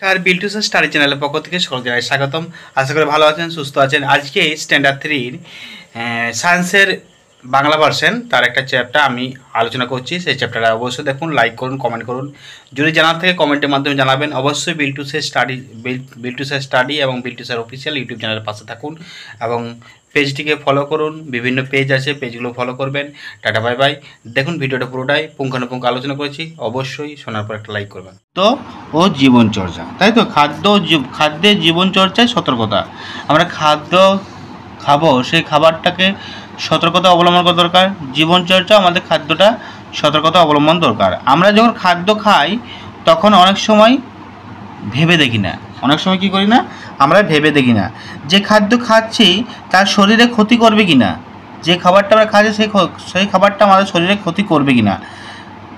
আর বিল্টুস study চ্যানেলের পক্ষ থেকে সকল জানাই স্বাগতম। আশা করি ভালো আছেন, সুস্থ আছেন। আজকে স্ট্যান্ডার্ড 3 সায়েন্সের বাংলা ভার্সন তার একটা চ্যাপ্টার আমি আলোচনা করছি। সেই চ্যাপ্টারটা অবশ্যই দেখুন, লাইক করুন, কমেন্ট করুন। যদি জানার থেকে কমেন্টের মাধ্যমে জানাবেন। অবশ্যই বিল্টুসের স্টাডি এবং বিল্টুসের অফিসিয়াল ইউটিউব চ্যানেলের পাশে থাকুন এবং পেজটিকে ফলো করুন। বিভিন্ন পেজ আছে, পেজগুলো ফলো করবেন। Tata, bye bye. দেখুন ভিডিওটা পুরোটাই পুঙ্খানুপুঙ্খ আলোচনা করেছি। অবশ্যই শোনার পর একটা লাইক করবেন। তো ও জীবনচর্চা, তাই তো খাদ্যের জীবনচর্চায় সতর্কতা। আমরা খাদ্য খাবো, সেই খাবারটাকে সতর্কতা অবলম্বন করা দরকার। জীবনচর্চা আমাদের খাদ্যটা সতর্কতা অবলম্বন দরকার। আমরা যখন খাদ্য খাই তখন অনেক সময় ভেবে দেখি না, অনেক সময় কী করি না, আমরা ভেবে দেখি না যে খাদ্য খাচ্ছি তার শরীরে ক্ষতি করবে কি না, যে খাবারটা আমরা খাচ্ছি সেই খাবারটা আমাদের শরীরে ক্ষতি করবে কি না,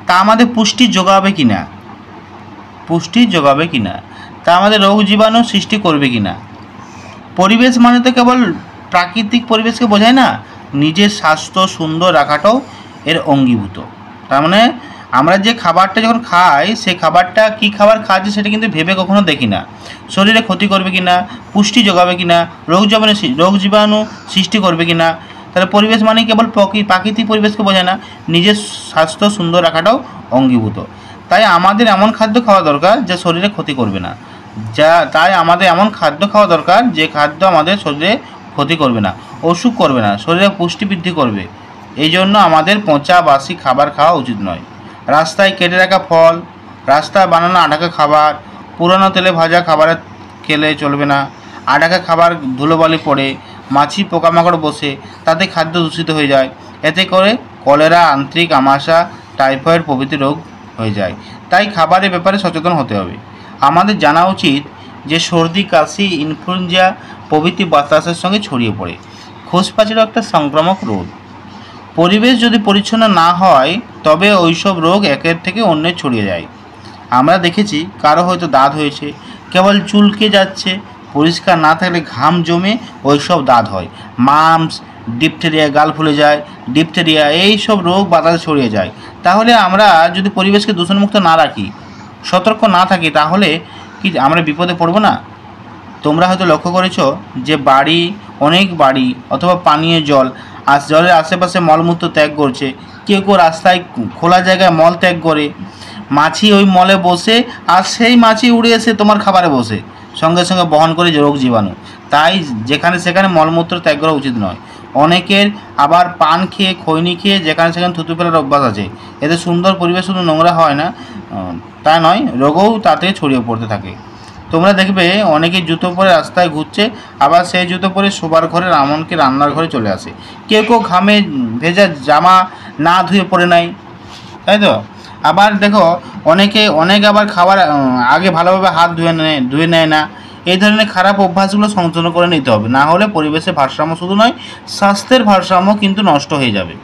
তা আমাদের পুষ্টি যোগাবে কি না, তা আমাদের রোগ জীবাণু সৃষ্টি করবে কি না। পরিবেশ মানে তো কেবল প্রাকৃতিক পরিবেশকে বোঝায় না, নিজের স্বাস্থ্য সুন্দর রাখাটাও এর অঙ্গীভূত। তার মানে আমরা যে খাবারটা যখন খাই, সেই খাবারটা কী খাবার খাচ্ছি সেটা কিন্তু ভেবে কখনো দেখি না। শরীরে ক্ষতি করবে কি না, পুষ্টি যোগাবে কি না, রোগ জীবাণু সৃষ্টি করবে কি না। তাহলে পরিবেশ মানে কেবল প্রাকৃতিক পরিবেশকে বোঝায় না, নিজের স্বাস্থ্য সুন্দর রাখাটাও অঙ্গীভূত। তাই আমাদের এমন খাদ্য খাওয়া দরকার যা শরীরে ক্ষতি করবে না, যে খাদ্য আমাদের শরীরে ক্ষতি করবে না, অসুখ করবে না, শরীরে পুষ্টি বৃদ্ধি করবে। এই জন্য আমাদের পচা বাসি খাবার খাওয়া উচিত নয়। রাস্তায় কেটে রাখা ফল, রাস্তায় বানানো আটাকা খাবার, পুরানো তেলে ভাজা খাবার খেলে চলবে না। আটাকা খাবার ধুলোবালি পড়ে, মাছি পোকামাকড় বসে, তাতে খাদ্য দূষিত হয়ে যায়। এতে করে কলেরা, আন্ত্রিক, আমাশা, টাইফয়েড প্রভৃতি রোগ হয়ে যায়। তাই খাবারের ব্যাপারে সচেতন হতে হবে। আমাদের জানা উচিত যে সর্দি, কাশি, ইনফ্লুয়েঞ্জা প্রভৃতি বাতাসের সঙ্গে ছড়িয়ে পড়ে। খোসপাচিরও একটা সংক্রামক রোগ। পরিবেশ যদি পরিচ্ছন্ন না হয় তবে ওইসব রোগ একের থেকে অন্যে ছড়িয়ে যায়। আমরা দেখেছি কারো হয়তো দাঁত হয়েছে, কেবল চুলকে যাচ্ছে, পরিষ্কার না থাকলে ঘাম জমে ওইসব দাঁত হয়। মাম্পস, ডিপথেরিয়া, গাল ফুলে যায়, ডিপথেরিয়া, এইসব রোগ বাতাসে ছড়িয়ে যায়। তাহলে আমরা যদি পরিবেশকে দূষণমুক্ত না রাখি, সতর্ক না থাকি, তাহলে কি আমরা বিপদে পড়ব না? তোমরা হয়তো লক্ষ্য করেছো যে অনেক বাড়ি অথবা পানীয় জলের আশেপাশে মলমূত্র ত্যাগ করছে। কেউ রাস্তায় খোলা জায়গায় মল ত্যাগ করে, মাছি ওই মলে বসে, আর সেই মাছি উড়ে এসে তোমার খাবারে বসে, সঙ্গে সঙ্গে বহন করে রোগ জীবাণু। তাই যেখানে সেখানে মলমূত্র ত্যাগ করা উচিত নয়। অনেকের আবার পান খেয়ে, খৈনি খেয়ে যেখানে সেখানে থুতু ফেলার অভ্যাস আছে। এতে সুন্দর পরিবেশ শুধু নোংরা হয় না, তা নয়, রোগও তাতে ছড়িয়ে পড়তে থাকে। তোমরা দেখবে অনেকে জুতো পরে রাস্তায় ঘুরছে, আবার সেই জুতো পরে শোবার ঘরের, এমনকি রান্নার ঘরে চলে আসে। কেউ ঘামে ভেজা জামা না ধুয়ে পরে নাই, তাই তো। আবার দেখো অনেকে আবার খাবার আগে ভালোভাবে হাত ধুয়ে নেয় না। এই ধরনের খারাপ অভ্যাসগুলো সংশোধন করে নিতে হবে, না হলে পরিবেশের ভারসাম্য শুধু নয়, স্বাস্থ্যের ভারসাম্য কিন্তু নষ্ট হয়ে যাবে।